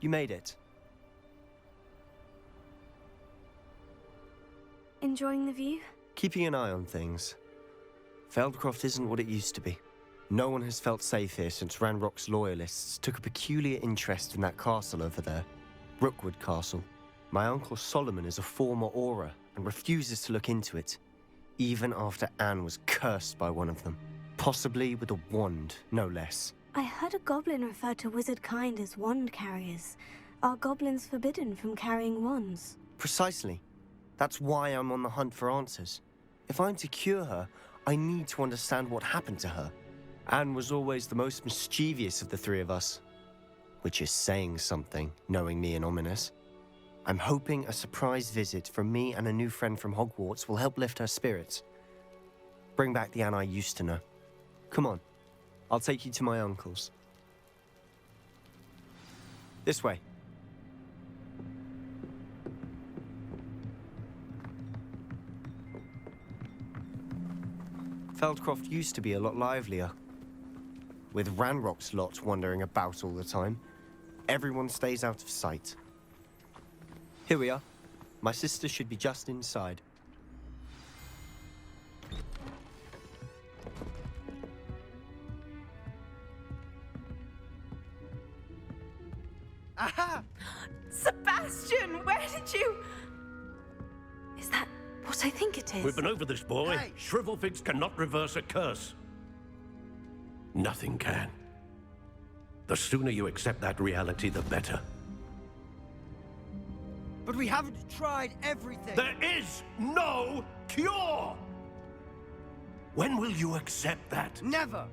You made it. Enjoying the view? Keeping an eye on things. Feldcroft isn't what it used to be. No one has felt safe here since Ranrock's loyalists took a peculiar interest in that castle over there. Rookwood Castle. My uncle Solomon is a former Auror and refuses to look into it, even after Anne was cursed by one of them. Possibly with a wand, no less. I heard a goblin refer to wizard kind as wand carriers. Are goblins forbidden from carrying wands? Precisely. That's why I'm on the hunt for answers. If I'm to cure her, I need to understand what happened to her. Anne was always the most mischievous of the three of us. Which is saying something, knowing me and Ominous. I'm hoping a surprise visit from me and a new friend from Hogwarts will help lift her spirits. Bring back the Anne I used to know. Come on, I'll take you to my uncle's. This way. Feldcroft used to be a lot livelier. With Ranrock's lot wandering about all the time, everyone stays out of sight. Here we are. My sister should be just inside. Aha! Sebastian, where did you... Is that what I think it is? We've been over this, boy. Hey! Shrivelfigs cannot reverse a curse. Nothing can. The sooner you accept that reality, the better. But we haven't tried everything. There is no cure! When will you accept that? Never.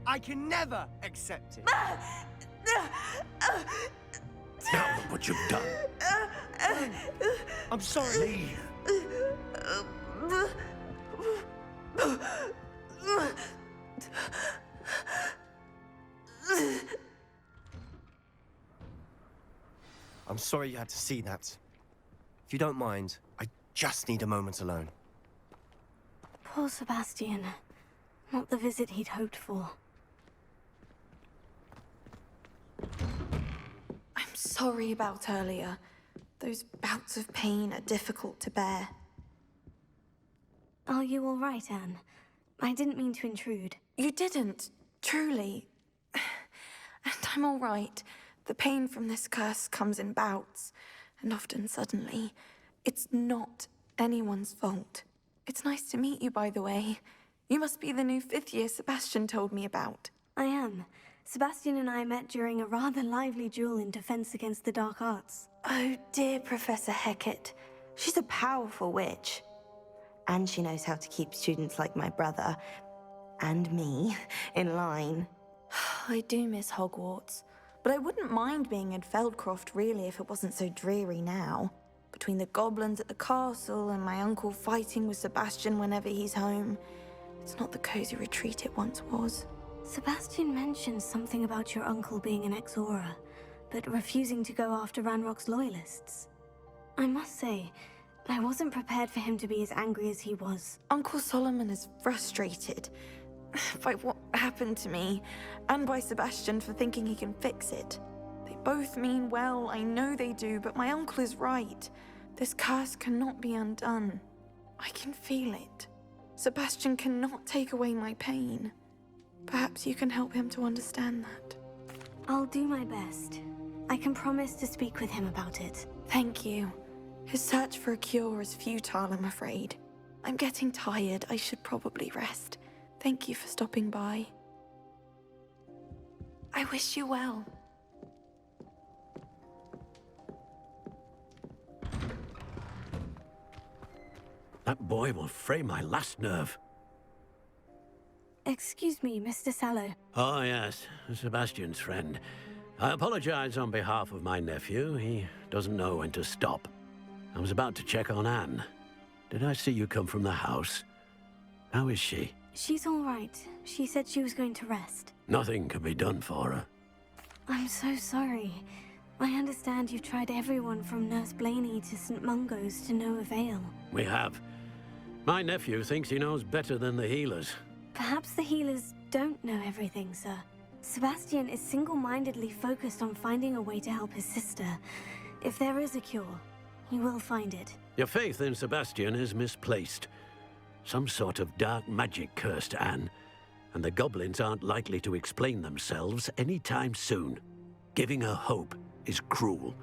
I can never accept it. Now look what you've done. I'm sorry. Leave. I'm sorry you had to see that. If you don't mind, I just need a moment alone. Poor Sebastian. Not the visit he'd hoped for. I'm sorry about earlier. Those bouts of pain are difficult to bear. Are you all right, Anne? I didn't mean to intrude. You didn't, truly. And I'm all right. The pain from this curse comes in bouts, and often suddenly. It's not anyone's fault. It's nice to meet you, by the way. You must be the new 5th year Sebastian told me about. I am. Sebastian and I met during a rather lively duel in Defense Against the Dark Arts. Oh, dear Professor Hecat. She's a powerful witch. And she knows how to keep students like my brother, and me, in line. I do miss Hogwarts, but I wouldn't mind being in Feldcroft, really, if it wasn't so dreary now. Between the goblins at the castle and my uncle fighting with Sebastian whenever he's home, it's not the cozy retreat it once was. Sebastian mentioned something about your uncle being an ex-Auror, but refusing to go after Ranrock's loyalists. I must say, I wasn't prepared for him to be as angry as he was. Uncle Solomon is frustrated by what happened to me, and by Sebastian for thinking he can fix it. They both mean well, I know they do, but my uncle is right. This curse cannot be undone. I can feel it. Sebastian cannot take away my pain. Perhaps you can help him to understand that. I'll do my best. I can promise to speak with him about it. Thank you. His search for a cure is futile, I'm afraid. I'm getting tired. I should probably rest. Thank you for stopping by. I wish you well. That boy will fray my last nerve. Excuse me, Mr. Sallow. Oh, yes, Sebastian's friend. I apologize on behalf of my nephew. He doesn't know when to stop. I was about to check on Anne. Did I see you come from the house? How is she? She's all right. She said she was going to rest. Nothing can be done for her. I'm so sorry. I understand you've tried everyone from Nurse Blaney to St. Mungo's to no avail. We have. My nephew thinks he knows better than the healers. Perhaps the healers don't know everything, sir. Sebastian is single-mindedly focused on finding a way to help his sister. If there is a cure, he will find it. Your faith in Sebastian is misplaced. Some sort of dark magic cursed Anne, and the goblins aren't likely to explain themselves anytime soon. Giving her hope is cruel.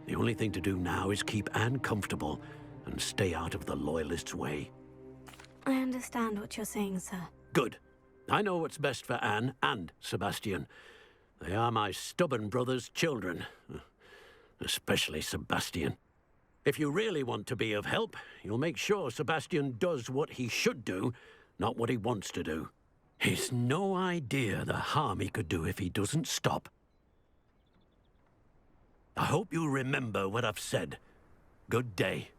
The only thing to do now is keep Anne comfortable and stay out of the Loyalists' way. I understand what you're saying, sir. Good. I know what's best for Anne and Sebastian. They are my stubborn brother's children. Especially Sebastian. If you really want to be of help, you'll make sure Sebastian does what he should do, not what he wants to do. He's no idea the harm he could do if he doesn't stop. I hope you remember what I've said. Good day.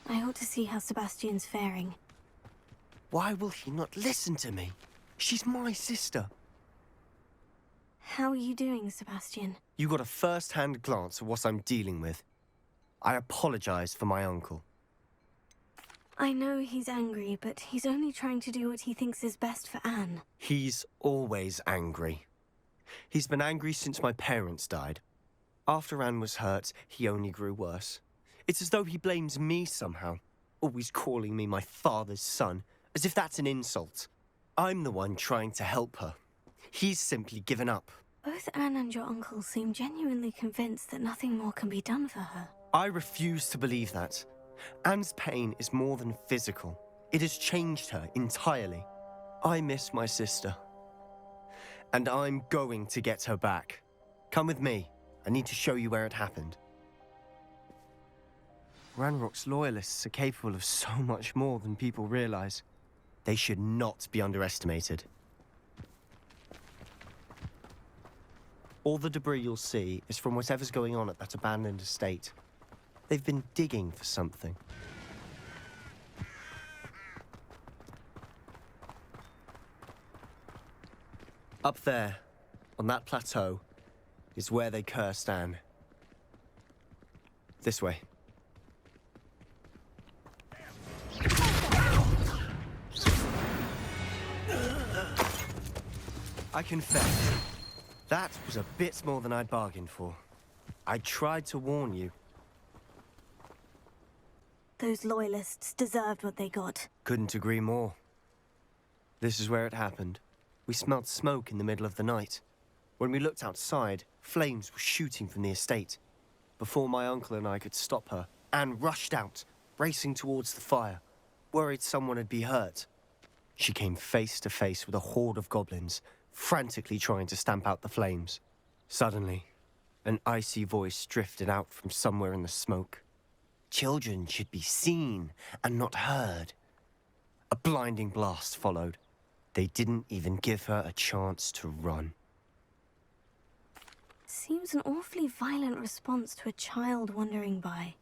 I ought to see how Sebastian's faring. Why will he not listen to me? She's my sister. How are you doing, Sebastian? You got a first-hand glance at what I'm dealing with. I apologize for my uncle. I know he's angry, but he's only trying to do what he thinks is best for Anne. He's always angry. He's been angry since my parents died. After Anne was hurt, he only grew worse. It's as though he blames me somehow, always calling me my father's son, as if that's an insult. I'm the one trying to help her. He's simply given up. Both Anne and your uncle seem genuinely convinced that nothing more can be done for her. I refuse to believe that. Anne's pain is more than physical. It has changed her entirely. I miss my sister. And I'm going to get her back. Come with me. I need to show you where it happened. Ranrock's Loyalists are capable of so much more than people realize. They should not be underestimated. All the debris you'll see is from whatever's going on at that abandoned estate. They've been digging for something. Up there, on that plateau, is where they cursed Anne. This way. I confess, that was a bit more than I'd bargained for. I tried to warn you. Those Loyalists deserved what they got. Couldn't agree more. This is where it happened. We smelled smoke in the middle of the night. When we looked outside, flames were shooting from the estate. Before my uncle and I could stop her, Anne rushed out, racing towards the fire, worried someone had been hurt. She came face to face with a horde of goblins, frantically trying to stamp out the flames. Suddenly, an icy voice drifted out from somewhere in the smoke. Children should be seen and not heard. A blinding blast followed. They didn't even give her a chance to run. Seems an awfully violent response to a child wandering by.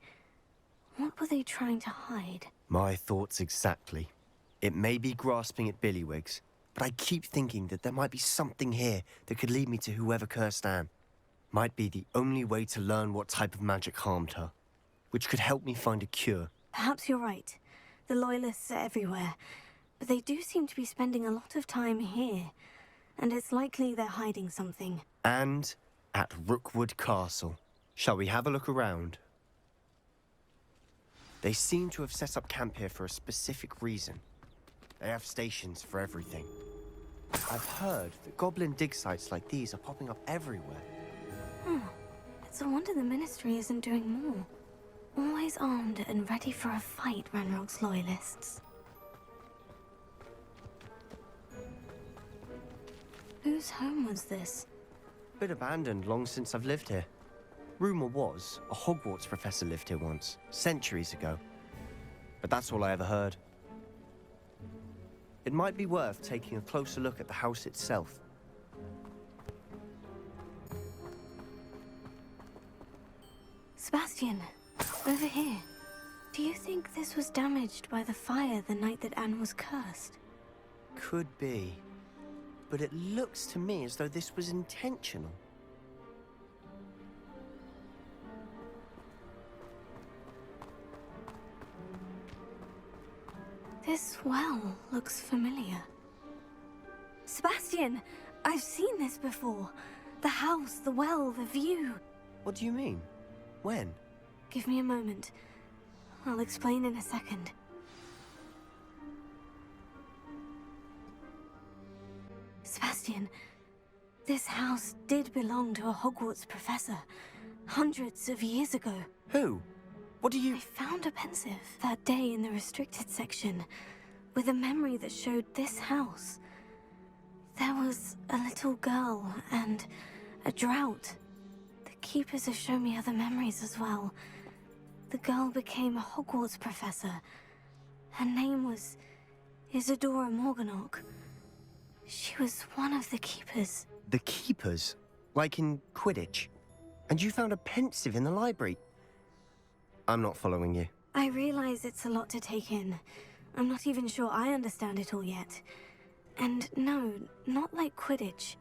What were they trying to hide? My thoughts exactly. It may be grasping at billywhigs, but I keep thinking that there might be something here that could lead me to whoever cursed Anne. Might be the only way to learn what type of magic harmed her, which could help me find a cure. Perhaps you're right. The Loyalists are everywhere, but they do seem to be spending a lot of time here, and it's likely they're hiding something. And at Rookwood Castle. Shall we have a look around? They seem to have set up camp here for a specific reason. They have stations for everything. I've heard that goblin dig sites like these are popping up everywhere. It's a wonder the Ministry isn't doing more. Always armed and ready for a fight, Ranrock's Loyalists. Whose home was this? Been abandoned long since I've lived here. Rumor was a Hogwarts professor lived here once, centuries ago. But that's all I ever heard. It might be worth taking a closer look at the house itself. Sebastian, over here. Do you think this was damaged by the fire the night that Anne was cursed? Could be. But it looks to me as though this was intentional. This well looks familiar. Sebastian, I've seen this before. The house, the well, the view. What do you mean? When? Give me a moment. I'll explain in a second. Sebastian, this house did belong to a Hogwarts professor, hundreds of years ago. Who? What do you... I found a pensive that day in the restricted section, with a memory that showed this house. There was a little girl and a drought. The keepers have shown me other memories as well. The girl became a Hogwarts professor. Her name was Isadora Morganach. She was one of the keepers. The keepers? Like in Quidditch? And you found a pensive in the library? I'm not following you. I realize it's a lot to take in. I'm not even sure I understand it all yet. And no, not like Quidditch.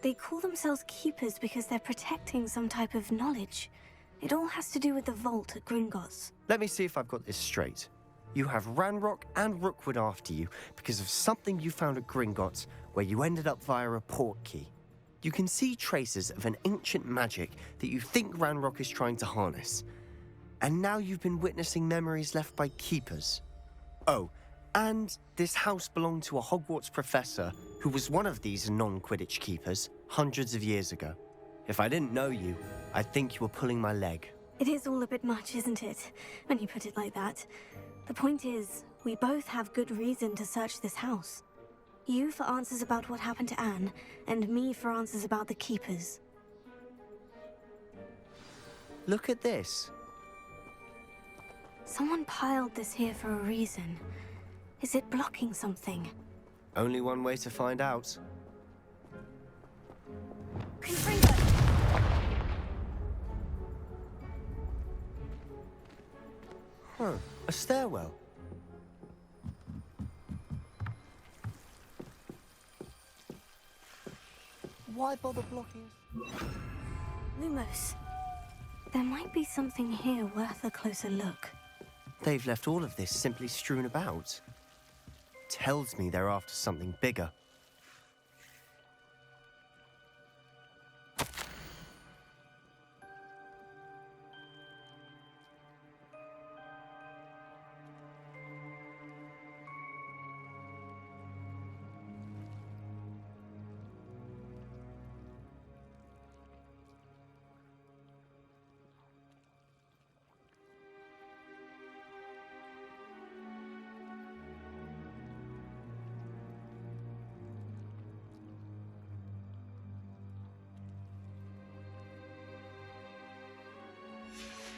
They call themselves keepers because they're protecting some type of knowledge. It all has to do with the vault at Gringotts. Let me see if I've got this straight. You have Ranrock and Rookwood after you because of something you found at Gringotts where you ended up via a port key. You can see traces of an ancient magic that you think Ranrock is trying to harness. And now you've been witnessing memories left by keepers. Oh, and this house belonged to a Hogwarts professor who was one of these non-Quidditch keepers hundreds of years ago. If I didn't know you, I'd think you were pulling my leg. It is all a bit much, isn't it, when you put it like that? The point is, we both have good reason to search this house. You for answers about what happened to Anne, and me for answers about the keepers. Look at this. Someone piled this here for a reason. Is it blocking something? Only one way to find out. Confringo! Huh, a stairwell. Why bother blocking us? Lumos. There might be something here worth a closer look. They've left all of this simply strewn about. Tells me they're after something bigger.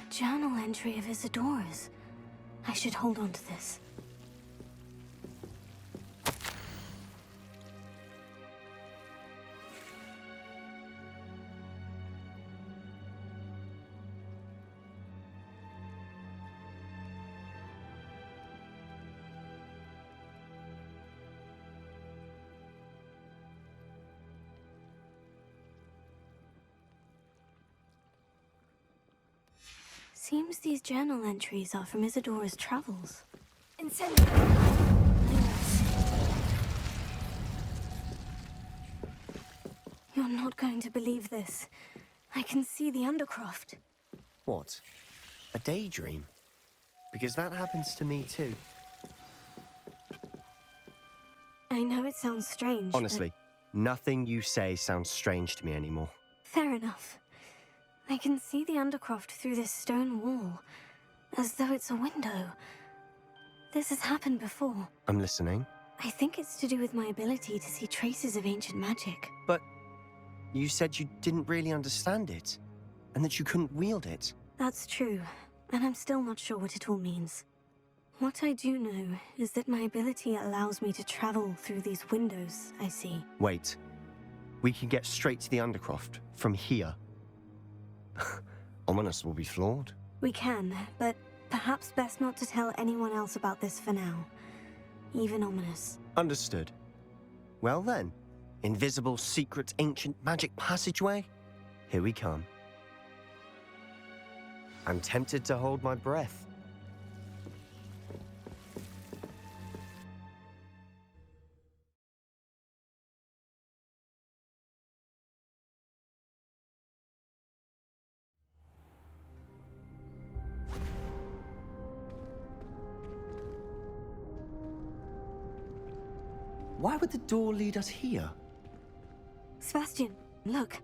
Journal entry of Isadora's. I should hold on to this. Seems these journal entries are from Isadora's travels. Incendio! You're not going to believe this. I can see the Undercroft. What? A daydream? Because that happens to me too. I know it sounds strange, Honestly, nothing you say sounds strange to me anymore. Fair enough. I can see the Undercroft through this stone wall, as though it's a window. This has happened before. I'm listening. I think it's to do with my ability to see traces of ancient magic. But you said you didn't really understand it, and that you couldn't wield it. That's true, and I'm still not sure what it all means. What I do know is that my ability allows me to travel through these windows I see. Wait. We can get straight to the Undercroft from here. Ominous will be flawed. We can, but perhaps best not to tell anyone else about this for now. Even Ominous. Understood. Well then, invisible, secret, ancient magic passageway? Here we come. I'm tempted to hold my breath. Why would the door lead us here? Sebastian, look.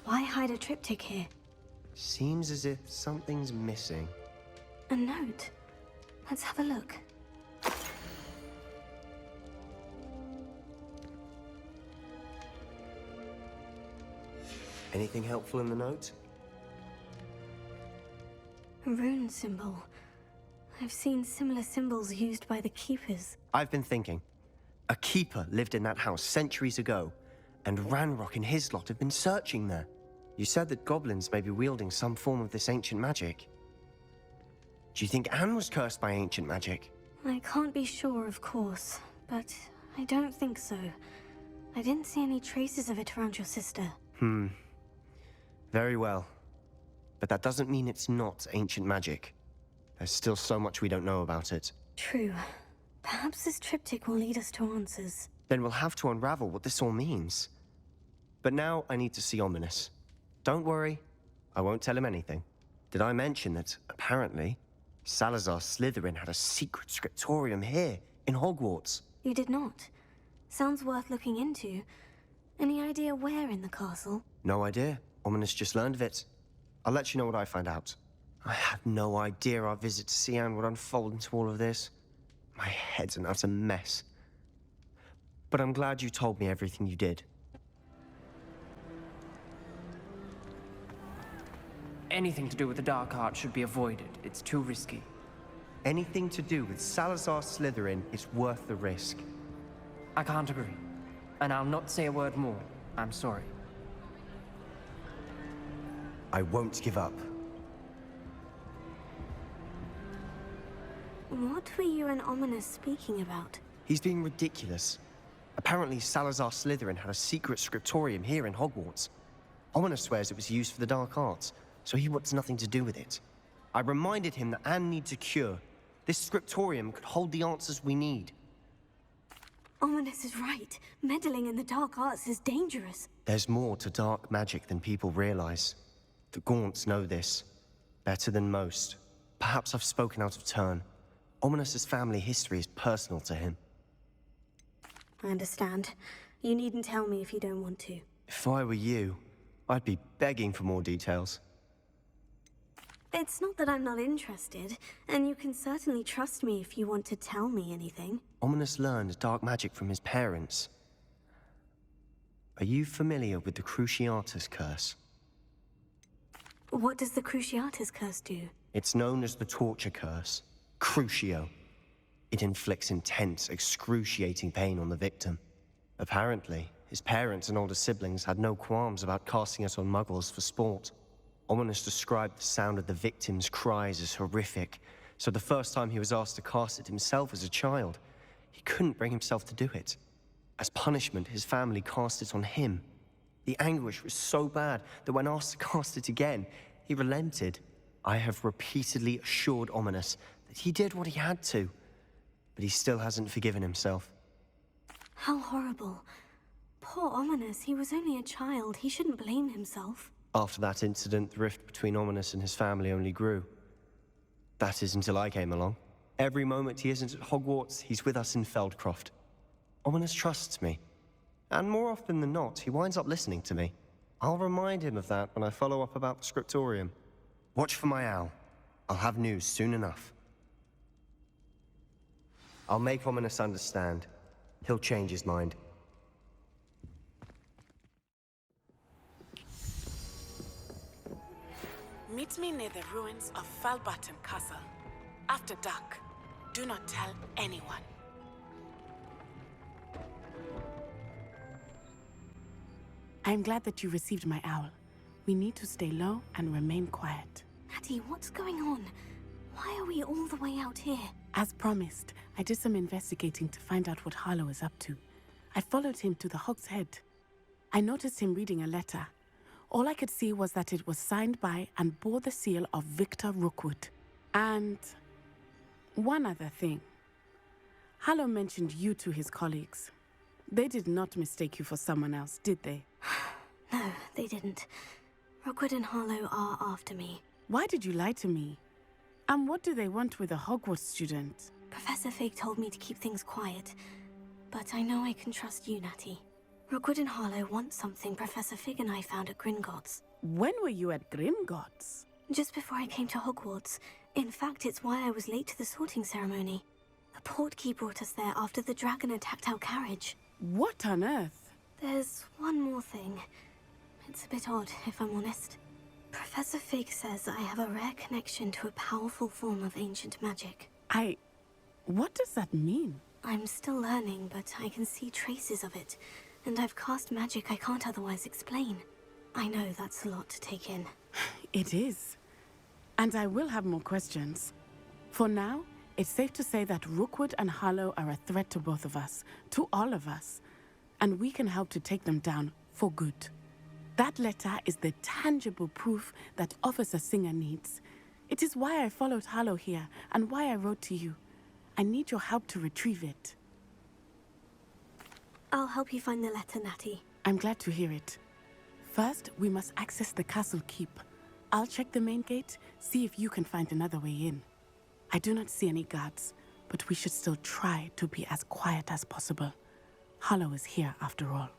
Why hide a triptych here? Seems as if something's missing. A note. Let's have a look. Anything helpful in the note? A rune symbol. I've seen similar symbols used by the keepers. I've been thinking. A keeper lived in that house centuries ago, and Ranrock and his lot have been searching there. You said that goblins may be wielding some form of this ancient magic. Do you think Anne was cursed by ancient magic? I can't be sure, of course, but I don't think so. I didn't see any traces of it around your sister. Very well. But that doesn't mean it's not ancient magic. There's still so much we don't know about it. True. Perhaps this triptych will lead us to answers. Then we'll have to unravel what this all means. But now I need to see Ominous. Don't worry, I won't tell him anything. Did I mention that, apparently, Salazar Slytherin had a secret scriptorium here, in Hogwarts? You did not. Sounds worth looking into. Any idea where in the castle? No idea. Ominous just learned of it. I'll let you know what I find out. I had no idea our visit to Cian would unfold into all of this. My head's an utter mess. But I'm glad you told me everything you did. Anything to do with the dark art should be avoided. It's too risky. Anything to do with Salazar Slytherin is worth the risk. I can't agree. And I'll not say a word more. I'm sorry. I won't give up. What were you and Ominous speaking about? He's being ridiculous. Apparently Salazar Slytherin had a secret scriptorium here in Hogwarts. Ominous swears it was used for the dark arts, so he wants nothing to do with it. I reminded him that Anne needs a cure. This scriptorium could hold the answers we need. Ominous is right. Meddling in the dark arts is dangerous. There's more to dark magic than people realize. The Gaunts know this. Better than most. Perhaps I've spoken out of turn. Ominous's family history is personal to him. I understand. You needn't tell me if you don't want to. If I were you, I'd be begging for more details. It's not that I'm not interested, and you can certainly trust me if you want to tell me anything. Ominous learned dark magic from his parents. Are you familiar with the Cruciatus Curse? What does the Cruciatus Curse do? It's known as the Torture Curse. Crucio. It inflicts intense, excruciating pain on the victim. Apparently, his parents and older siblings had no qualms about casting it on muggles for sport. Ominous described the sound of the victim's cries as horrific, so the first time he was asked to cast it himself as a child, he couldn't bring himself to do it. As punishment, his family cast it on him. The anguish was so bad that when asked to cast it again, he relented. I have repeatedly assured Ominous that he did what he had to, but he still hasn't forgiven himself. How horrible. Poor Ominous, he was only a child. He shouldn't blame himself. After that incident, the rift between Ominous and his family only grew. That is until I came along. Every moment he isn't at Hogwarts, he's with us in Feldcroft. Ominous trusts me. And more often than not, he winds up listening to me. I'll remind him of that when I follow up about the scriptorium. Watch for my owl. I'll have news soon enough. I'll make Ominous understand. He'll change his mind. Meet me near the ruins of Falbaton Castle. After dark. Do not tell anyone. I'm glad that you received my owl. We need to stay low and remain quiet. Natty, what's going on? Why are we all the way out here? As promised, I did some investigating to find out what Harlow is up to. I followed him to the Hog's Head. I noticed him reading a letter. All I could see was that it was signed by and bore the seal of Victor Rookwood. And one other thing. Hallow mentioned you to his colleagues. They did not mistake you for someone else, did they? No, they didn't. Rookwood and Harlow are after me. Why did you lie to me? And what do they want with a Hogwarts student? Professor Fig told me to keep things quiet, but I know I can trust you, Natty. Rookwood and Harlow want something Professor Fig and I found at Gringotts. When were you at Gringotts? Just before I came to Hogwarts. In fact, it's why I was late to the sorting ceremony. A portkey brought us there after the dragon attacked our carriage. What on earth? There's one more thing. It's a bit odd, if I'm honest. Professor Fig says I have a rare connection to a powerful form of ancient magic. What does that mean? I'm still learning, but I can see traces of it, and I've cast magic I can't otherwise explain. I know that's a lot to take in. It is. And I will have more questions. For now, it's safe to say that Rookwood and Harlow are a threat to both of us, to all of us, and we can help to take them down for good. That letter is the tangible proof that Officer Singer needs. It is why I followed Harlow here, and why I wrote to you. I need your help to retrieve it. I'll help you find the letter, Natty. I'm glad to hear it. First, we must access the castle keep. I'll check the main gate, see if you can find another way in. I do not see any guards, but we should still try to be as quiet as possible. Harlow is here after all.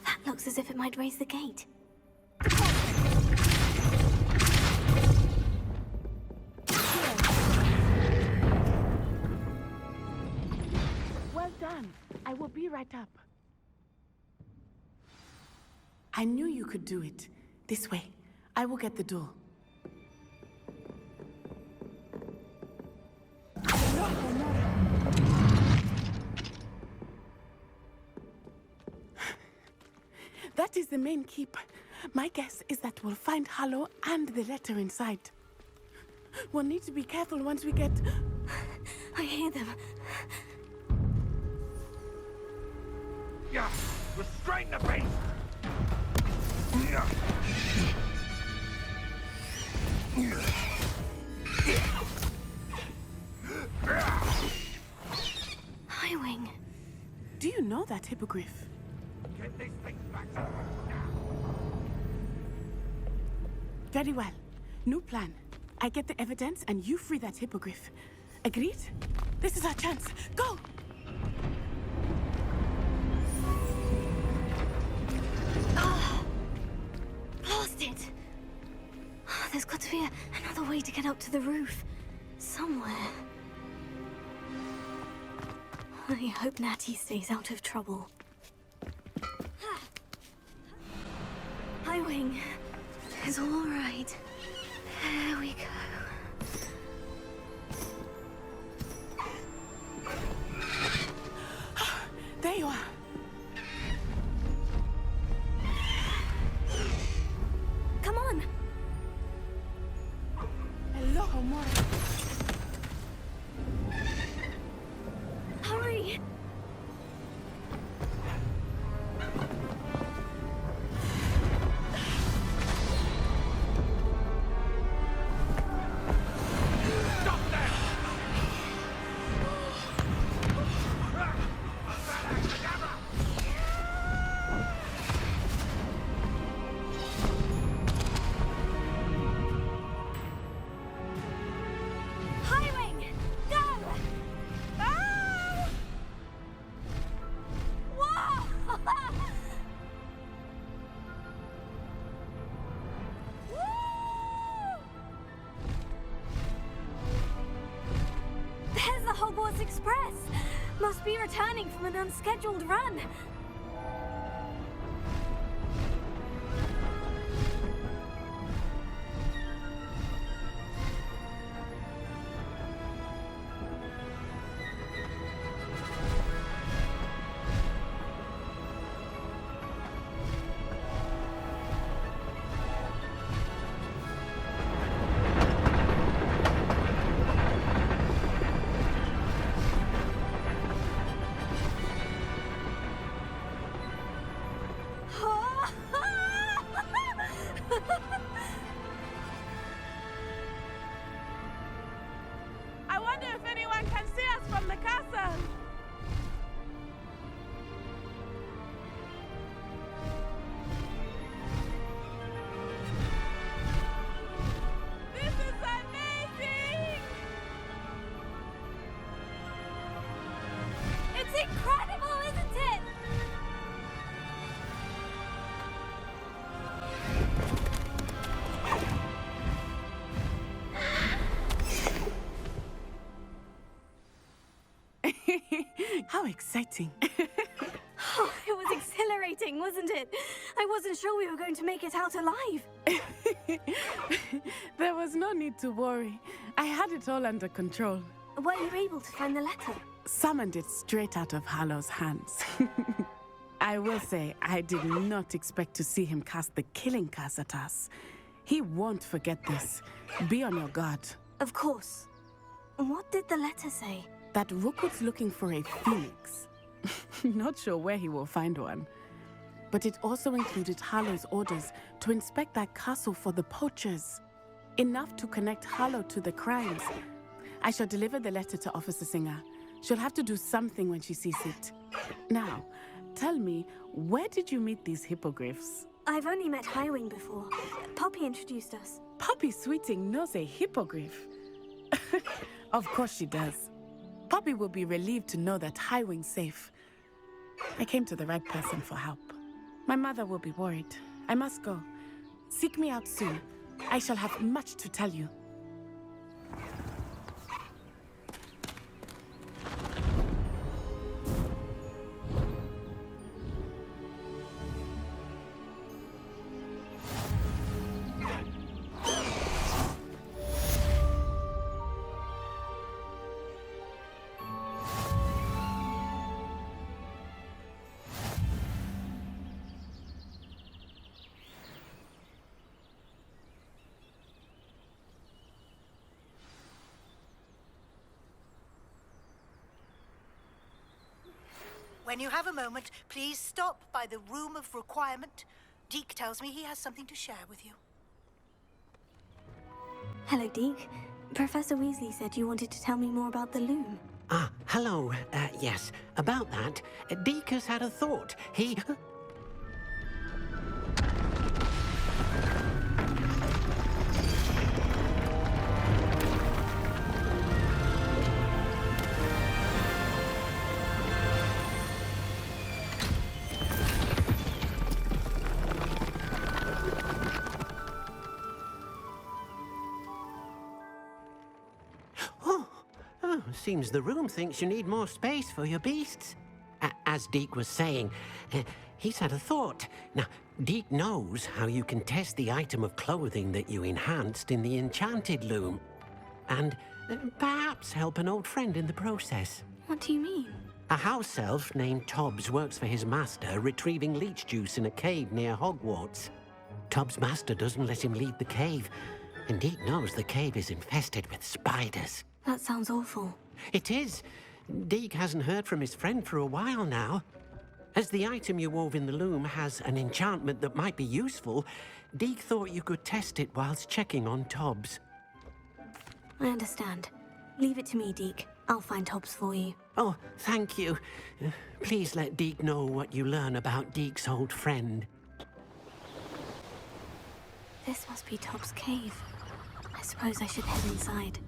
That looks as if it might raise the gate. Well done. I will be right up. I knew you could do it. This way. I will get the door. That is the main keep. My guess is that we'll find Harlow and the letter inside. We'll need to be careful once we get... I hear them. Yeah, restrain the beast! Yeah. Highwing. Do you know that hippogriff? Get these things back to now. Very well. New plan. I get the evidence and you free that hippogriff. Agreed? This is our chance. Go! Blasted! There's got to be another way to get up to the roof. Somewhere. I hope Natty stays out of trouble. Highwing is all right. There we go. There you are. Come on! Hello, Mora. Hurry! Highwing! Go! Ah! Whoa! Woo! There's the Hogwarts Express! Must be returning from an unscheduled run. How exciting. Oh, it was exhilarating, wasn't it? I wasn't sure we were going to make it out alive. There was no need to worry. I had it all under control. Were you able to find the letter? Summoned it straight out of Hallow's hands. I will say, I did not expect to see him cast the killing curse at us. He won't forget this. Be on your guard. Of course. What did the letter say? That Rookwood's looking for a phoenix. Not sure where he will find one. But it also included Hallow's orders to inspect that castle for the poachers. Enough to connect Hallow to the crimes. I shall deliver the letter to Officer Singer. She'll have to do something when she sees it. Now, tell me, where did you meet these hippogriffs? I've only met Highwing before. Poppy introduced us. Poppy Sweeting knows a hippogriff. Of course she does. Poppy will be relieved to know that Highwing's safe. I came to the right person for help. My mother will be worried. I must go. Seek me out soon. I shall have much to tell you. When you have a moment, please stop by the Room of Requirement. Deke tells me he has something to share with you. Hello, Deke. Professor Weasley said you wanted to tell me more about the loom. Ah, hello. Yes, about that, Deke has had a thought. He... Seems the room thinks you need more space for your beasts. As Deke was saying, he's had a thought. Now, Deke knows how you can test the item of clothing that you enhanced in the enchanted loom. And perhaps help an old friend in the process. What do you mean? A house elf named Tobbs works for his master, retrieving leech juice in a cave near Hogwarts. Tobbs' master doesn't let him leave the cave, and Deke knows the cave is infested with spiders. That sounds awful. It is. Deke hasn't heard from his friend for a while now. As the item you wove in the loom has an enchantment that might be useful, Deke thought you could test it whilst checking on Tobbs. I understand. Leave it to me, Deke. I'll find Tobbs for you. Oh, thank you. Please let Deke know what you learn about Deke's old friend. This must be Tobbs' cave. I suppose I should head inside.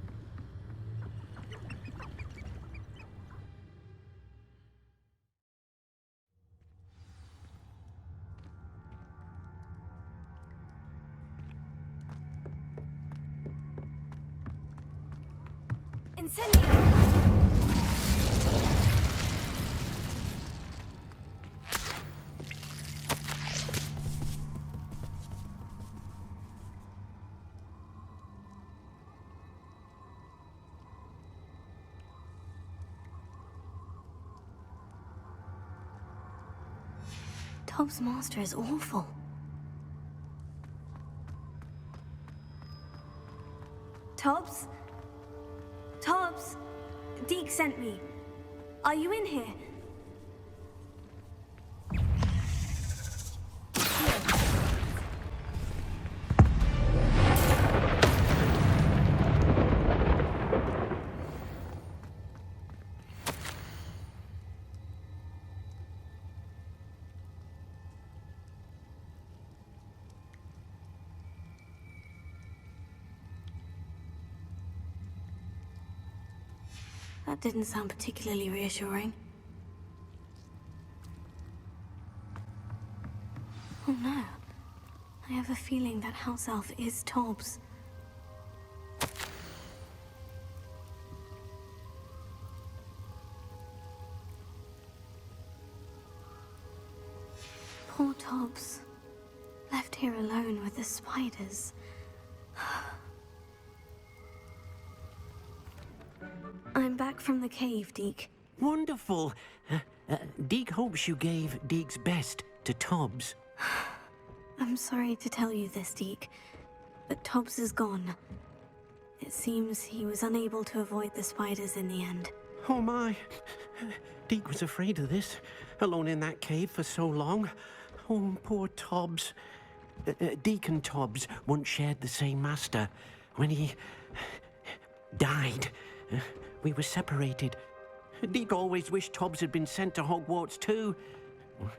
Tobbs' master is awful. Tobbs? Tobbs? Deke sent me. Are you in here? That didn't sound particularly reassuring. Oh no. I have a feeling that house elf is Tobbs. Tobbs. Left here alone with the spiders. I'm back from the cave, Deke. Wonderful. Deke hopes you gave Deke's best to Tobbs. I'm sorry to tell you this, Deke, but Tobbs is gone. It seems he was unable to avoid the spiders in the end. Oh my. Deke was afraid of this, alone in that cave for so long. Oh, poor Tobbs. Deke and Tobbs once shared the same master. When he died, we were separated. Deke always wished Tobbs had been sent to Hogwarts too.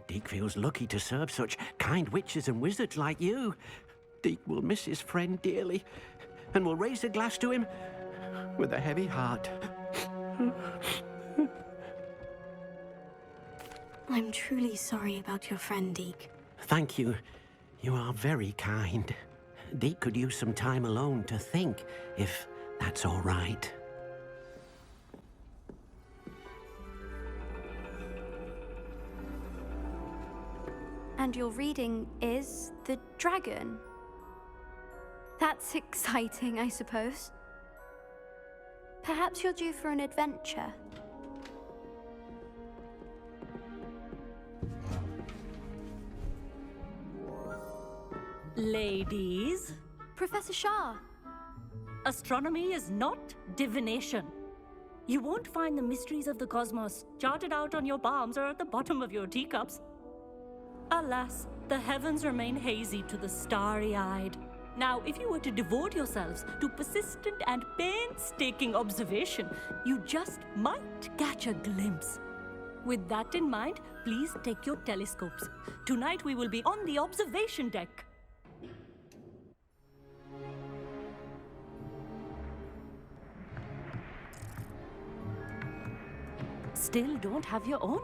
Deke feels lucky to serve such kind witches and wizards like you. Deke will miss his friend dearly, and will raise a glass to him with a heavy heart. I'm truly sorry about your friend, Deke. Thank you. You are very kind. Deke could use some time alone to think, if that's all right. And your reading is The Dragon. That's exciting, I suppose. Perhaps you're due for an adventure. Ladies, Professor Shah. astronomy is not divination. You won't find the mysteries of the cosmos charted out on your palms or at the bottom of your teacups. Alas, the heavens remain hazy to the starry-eyed. Now, if you were to devote yourselves to persistent and painstaking observation, you just might catch a glimpse. With that in mind, please take your telescopes. Tonight we will be on the observation deck. Still don't have your own?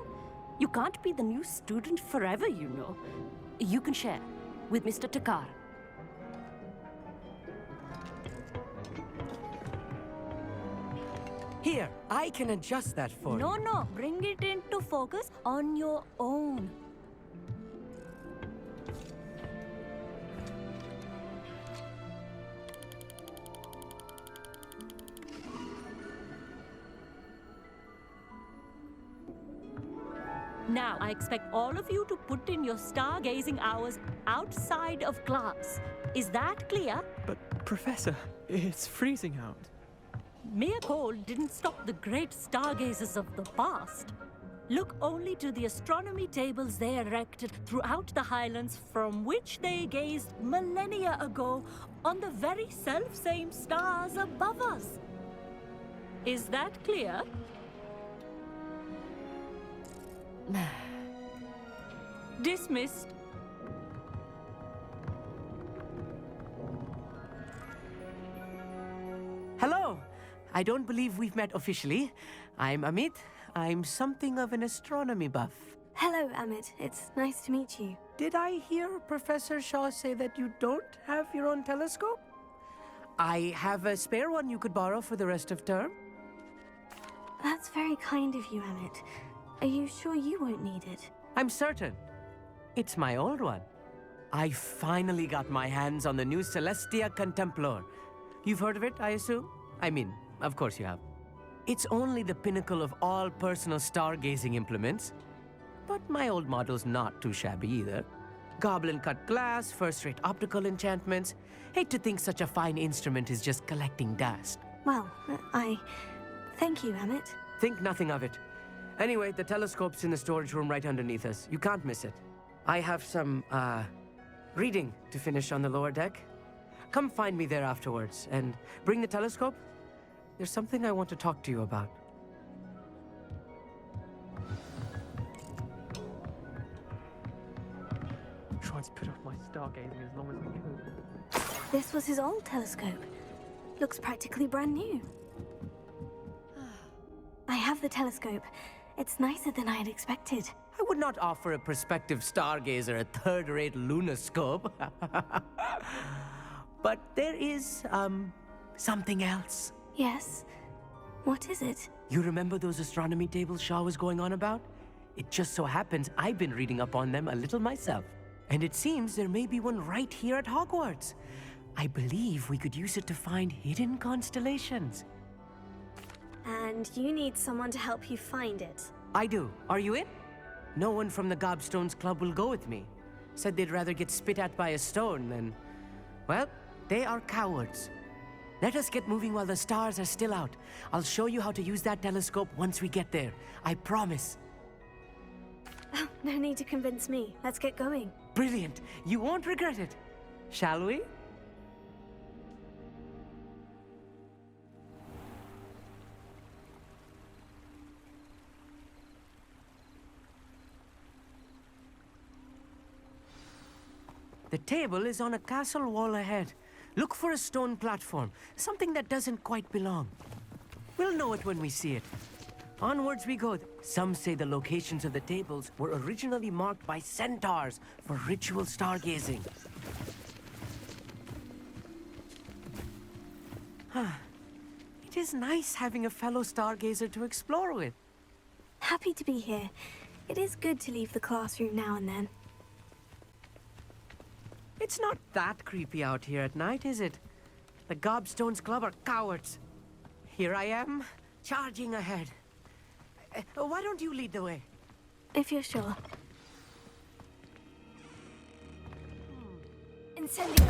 You can't be the new student forever, you know. You can share with Mr. Takar. Here, I can adjust that for you. No, bring it into focus on your own. Now, I expect all of you to put in your stargazing hours outside of class. Is that clear? But, Professor, it's freezing out. Mere cold didn't stop the great stargazers of the past. Look only to the astronomy tables they erected throughout the Highlands, from which they gazed millennia ago on the very self-same stars above us. Is that clear? Dismissed. Hello. I don't believe we've met officially. I'm Amit. I'm something of an astronomy buff. Hello, Amit. It's nice to meet you. Did I hear Professor Shaw say that you don't have your own telescope? I have a spare one you could borrow for the rest of term. That's very kind of you, Amit. Are you sure you won't need it? I'm certain. It's my old one. I finally got my hands on the new Celestia Contemplor. You've heard of it, I assume? I mean, of course you have. It's only the pinnacle of all personal stargazing implements. But my old model's not too shabby either. Goblin-cut glass, first-rate optical enchantments. Hate to think such a fine instrument is just collecting dust. Well, thank you, Amit. Think nothing of it. Anyway, the telescope's in the storage room right underneath us. You can't miss it. I have some, reading to finish on the lower deck. Come find me there afterwards, and bring the telescope. There's something I want to talk to you about. Try to put off my stargazing as long as I can. This was his old telescope. Looks practically brand new. I have the telescope. It's nicer than I had expected. I would not offer a prospective stargazer a third-rate lunoscope. But there is, something else. Yes? What is it? You remember those astronomy tables Shaw was going on about? It just so happens I've been reading up on them a little myself. And it seems there may be one right here at Hogwarts. I believe we could use it to find hidden constellations. And you need someone to help you find it. I do. Are you in? No one from the Gobstones Club will go with me. Said they'd rather get spit at by a stone than... Well, they are cowards. Let us get moving while the stars are still out. I'll show you how to use that telescope once we get there. I promise. Oh, no need to convince me. Let's get going. Brilliant. You won't regret it. Shall we? The table is on a castle wall ahead. Look for a stone platform, something that doesn't quite belong. We'll know it when we see it. Onwards we go. Some say the locations of the tables were originally marked by centaurs for ritual stargazing. It is nice having a fellow stargazer to explore with. Happy to be here. It is good to leave the classroom now and then. It's not that creepy out here at night, is it? The Gobstones Club are cowards. Here I am, charging ahead. Why don't you lead the way? If you're sure. Incendio!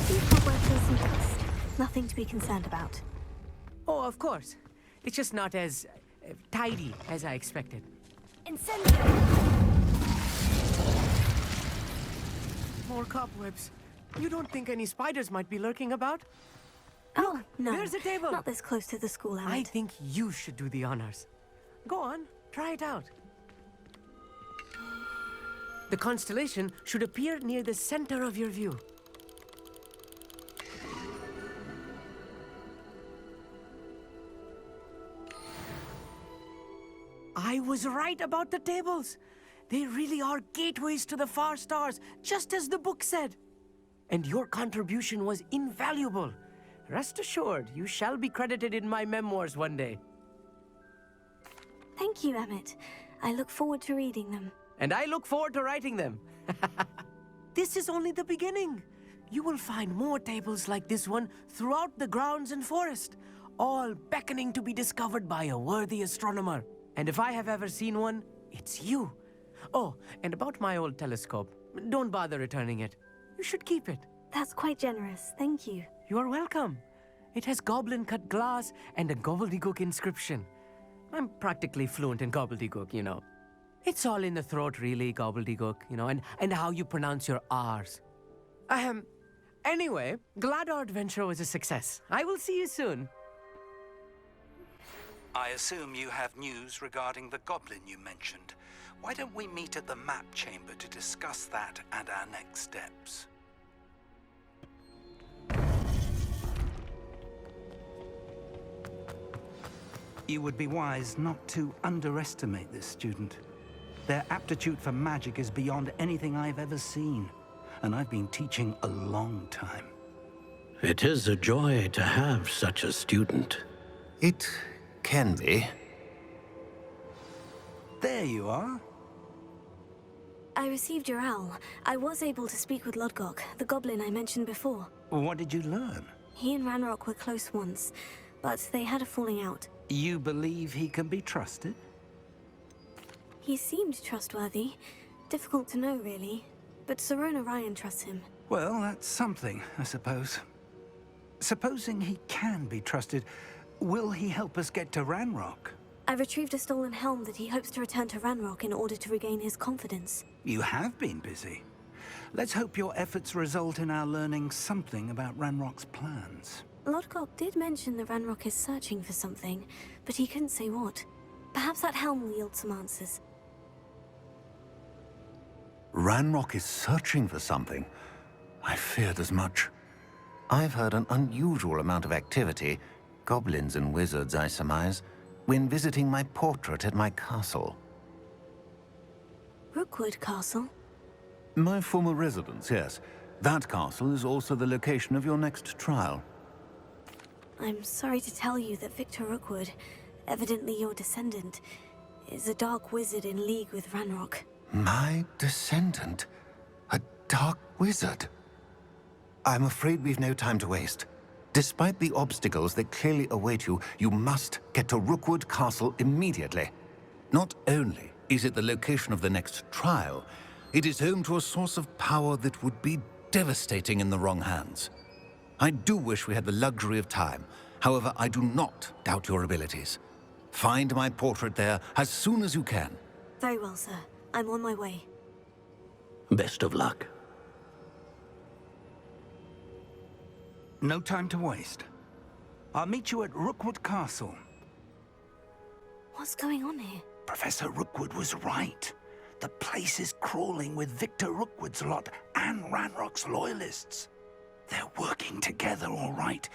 These cobwebs are some dust. Nothing to be concerned about. Oh, of course. It's just not as tidy as I expected. Incendio! More cobwebs. You don't think any spiders might be lurking about? Oh, no. There's a table. Not this close to the school, Emmett. I think you should do the honors. Go on, try it out. The constellation should appear near the center of your view. I was right about the tables. They really are gateways to the far stars, just as the book said. And your contribution was invaluable. Rest assured, you shall be credited in my memoirs one day. Thank you, Emmett. I look forward to reading them. And I look forward to writing them. This is only the beginning. You will find more tables like this one throughout the grounds and forest, all beckoning to be discovered by a worthy astronomer. And if I have ever seen one, it's you. Oh, and about my old telescope, don't bother returning it. You should keep it. That's quite generous, thank you. You are welcome. It has goblin-cut glass and a gobbledygook inscription. I'm practically fluent in gobbledygook, you know. It's all in the throat, really, gobbledygook, you know, and how you pronounce your R's. Anyway, glad our adventure was a success. I will see you soon. I assume you have news regarding the goblin you mentioned. Why don't we meet at the map chamber to discuss that and our next steps? You would be wise not to underestimate this student. Their aptitude for magic is beyond anything I've ever seen, and I've been teaching a long time. It is a joy to have such a student. It can be. There you are. I received your owl. I was able to speak with Lodgok, the goblin I mentioned before. What did you learn? He and Ranrock were close once, but they had a falling out. You believe he can be trusted? He seemed trustworthy. Difficult to know, really. But Serona Ryan trusts him. Well, that's something, I suppose. Supposing he can be trusted, will he help us get to Ranrock? I retrieved a stolen helm that he hopes to return to Ranrock in order to regain his confidence. You have been busy. Let's hope your efforts result in our learning something about Ranrock's plans. Lodgok did mention that Ranrock is searching for something, but he couldn't say what. Perhaps that helm will yield some answers. Ranrock is searching for something. I feared as much. I've heard an unusual amount of activity, goblins and wizards, I surmise, when visiting my portrait at my castle. Rookwood Castle? My former residence, yes. That castle is also the location of your next trial. I'm sorry to tell you that Victor Rookwood, evidently your descendant, is a dark wizard in league with Ranrock. My descendant? A dark wizard? I'm afraid we've no time to waste. Despite the obstacles that clearly await you, you must get to Rookwood Castle immediately. Not only is it the location of the next trial, it is home to a source of power that would be devastating in the wrong hands. I do wish we had the luxury of time. However, I do not doubt your abilities. Find my portrait there as soon as you can. Very well, sir. I'm on my way. Best of luck. No time to waste. I'll meet you at Rookwood Castle. What's going on here? Professor Rookwood was right. The place is crawling with Victor Rookwood's lot and Ranrock's loyalists. They're working together, all right,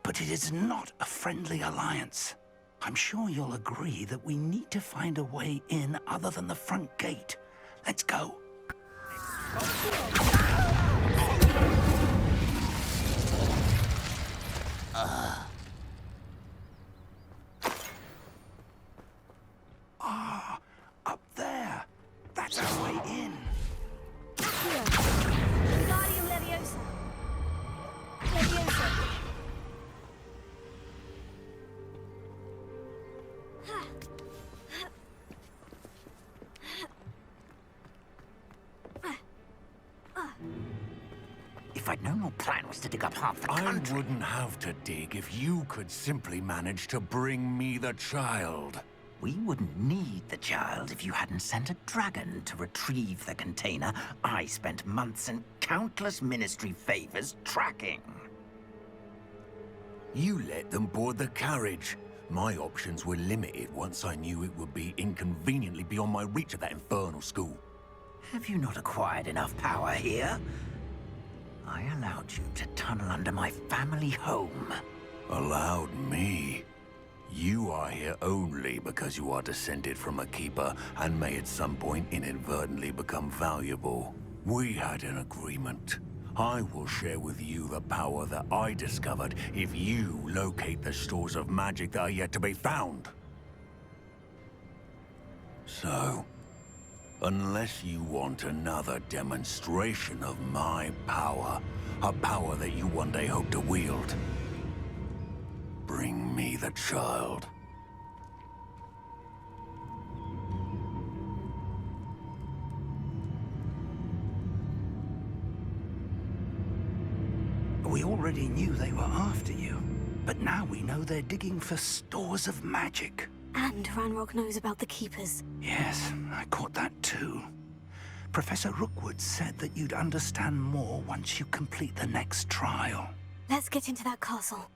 but it is not a friendly alliance. I'm sure you'll agree that we need to find a way in other than the front gate. Let's go. Up there. That's our way in. Wingardium Leviosa. Leviosa. If I'd known your plan was to dig up half the I country... wouldn't have to dig if you could simply manage to bring me the child. We wouldn't need the child if you hadn't sent a dragon to retrieve the container I spent months and countless ministry favors tracking. You let them board the carriage. My options were limited once I knew it would be inconveniently beyond my reach at that infernal school. Have you not acquired enough power here? I allowed you to tunnel under my family home. Allowed me? You are here only because you are descended from a keeper and may at some point inadvertently become valuable. We had an agreement. I will share with you the power that I discovered if you locate the stores of magic that are yet to be found. So, unless you want another demonstration of my power, a power that you one day hope to wield, bring me the child. We already knew they were after you, but now we know they're digging for stores of magic. And Ranrock knows about the Keepers. Yes, I caught that too. Professor Rookwood said that you'd understand more once you complete the next trial. Let's get into that castle.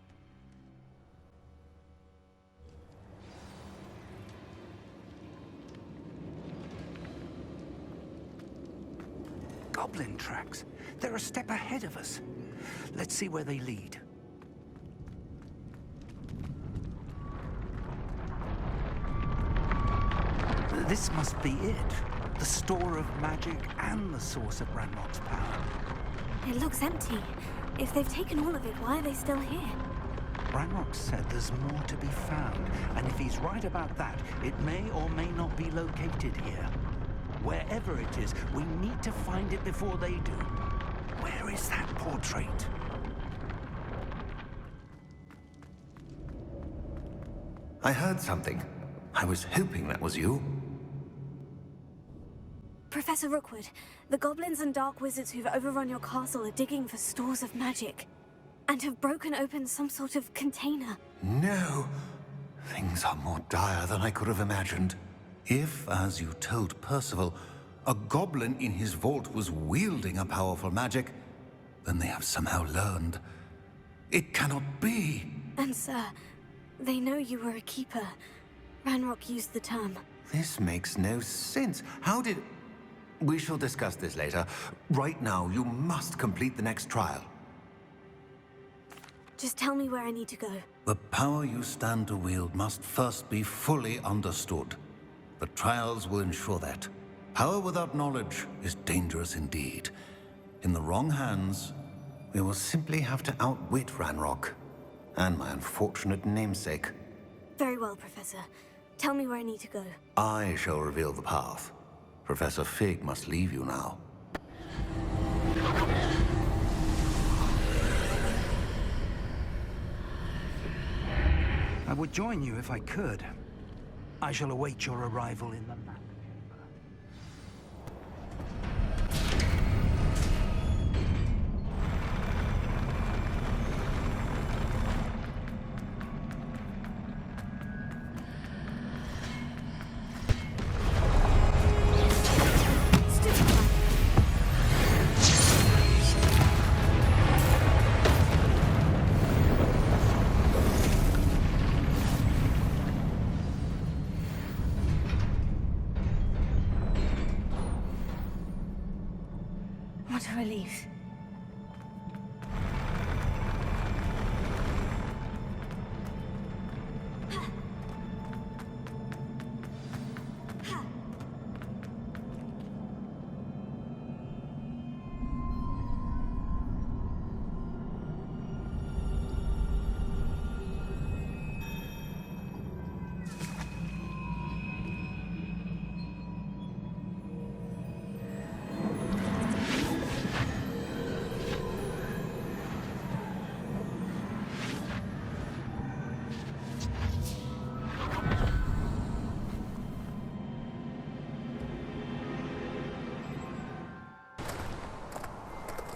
Goblin tracks. They're a step ahead of us. Let's see where they lead. This must be it. The store of magic and the source of Ranrock's power. It looks empty. If they've taken all of it, why are they still here? Ranrock said there's more to be found, and if he's right about that, it may or may not be located here. Wherever it is, we need to find it before they do. Where is that portrait? I heard something. I was hoping that was you. Professor Rookwood, the goblins and dark wizards who've overrun your castle are digging for stores of magic, and have broken open some sort of container. No. Things are more dire than I could have imagined. If, as you told Percival, a goblin in his vault was wielding a powerful magic, then they have somehow learned. It cannot be. And sir, they know you were a keeper. Ranrock used the term. This makes no sense. How did... We shall discuss this later. Right now, you must complete the next trial. Just tell me where I need to go. The power you stand to wield must first be fully understood. The trials will ensure that. Power without knowledge is dangerous indeed. In the wrong hands, we will simply have to outwit Ranrock and my unfortunate namesake. Very well, Professor. Tell me where I need to go. I shall reveal the path. Professor Fig must leave you now. I would join you if I could. I shall await your arrival in the map. What a relief.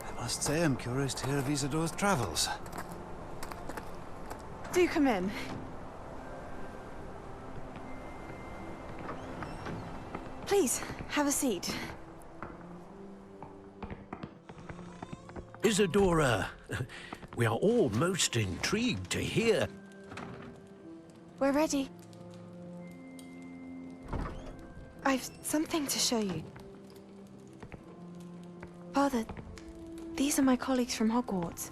I must say I'm curious to hear of Isidor's travels. Do come in. Please, have a seat. Isadora, we are all most intrigued to hear. We're ready. I've something to show you. Father, these are my colleagues from Hogwarts.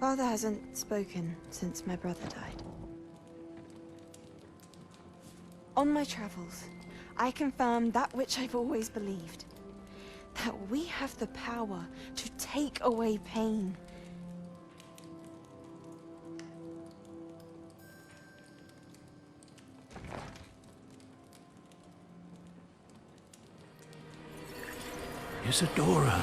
Father hasn't spoken since my brother died. On my travels, I confirmed that which I've always believed. That we have the power to take away pain. Isadora.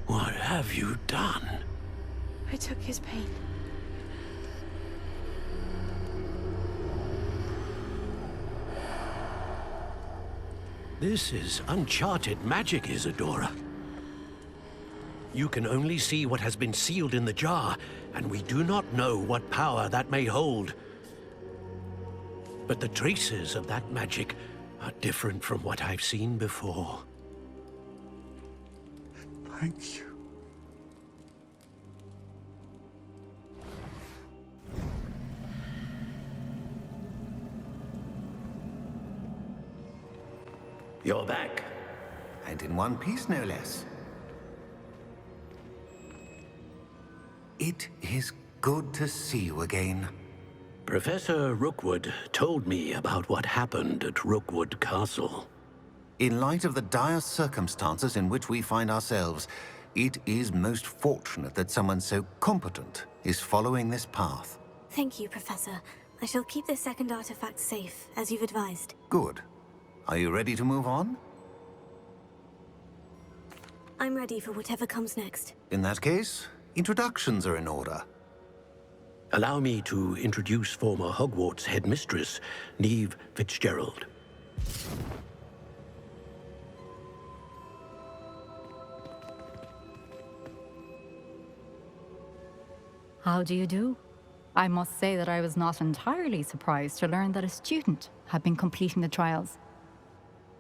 What have you done? I took his pain. This is uncharted magic, Isadora. You can only see what has been sealed in the jar, and we do not know what power that may hold. But the traces of that magic are different from what I've seen before. Thank you. You're back. And in one piece, no less. It is good to see you again. Professor Rookwood told me about what happened at Rookwood Castle. In light of the dire circumstances in which we find ourselves, it is most fortunate that someone so competent is following this path. Thank you, Professor. I shall keep the second artifact safe, as you've advised. Good. Are you ready to move on? I'm ready for whatever comes next. In that case, introductions are in order. Allow me to introduce former Hogwarts headmistress, Neve Fitzgerald. How do you do? I must say that I was not entirely surprised to learn that a student had been completing the trials.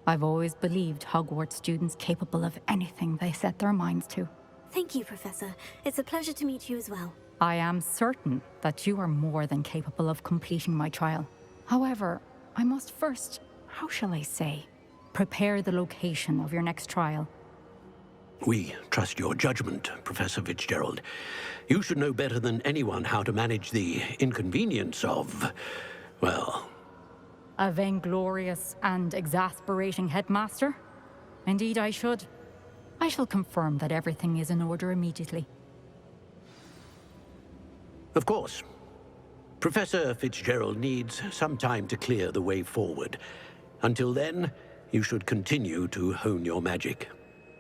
I've always believed Hogwarts students capable of anything they set their minds to. Thank you, Professor. It's a pleasure to meet you as well. I am certain that you are more than capable of completing my trial. However, I must first, how shall I say, prepare the location of your next trial. We trust your judgment, Professor Fitzgerald. You should know better than anyone how to manage the inconvenience of, well... A vainglorious and exasperating headmaster? Indeed, I should. I shall confirm that everything is in order immediately. Of course. Professor Fitzgerald needs some time to clear the way forward. Until then, you should continue to hone your magic.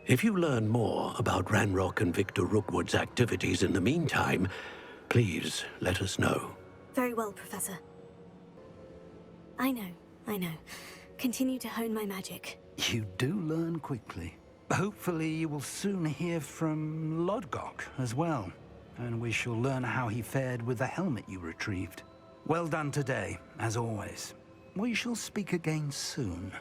If you learn more about Ranrock and Victor Rookwood's activities in the meantime, please let us know. Very well, Professor. I know. Continue to hone my magic. You do learn quickly. Hopefully you will soon hear from Lodgok as well, and we shall learn how he fared with the helmet you retrieved. Well done today, as always. We shall speak again soon.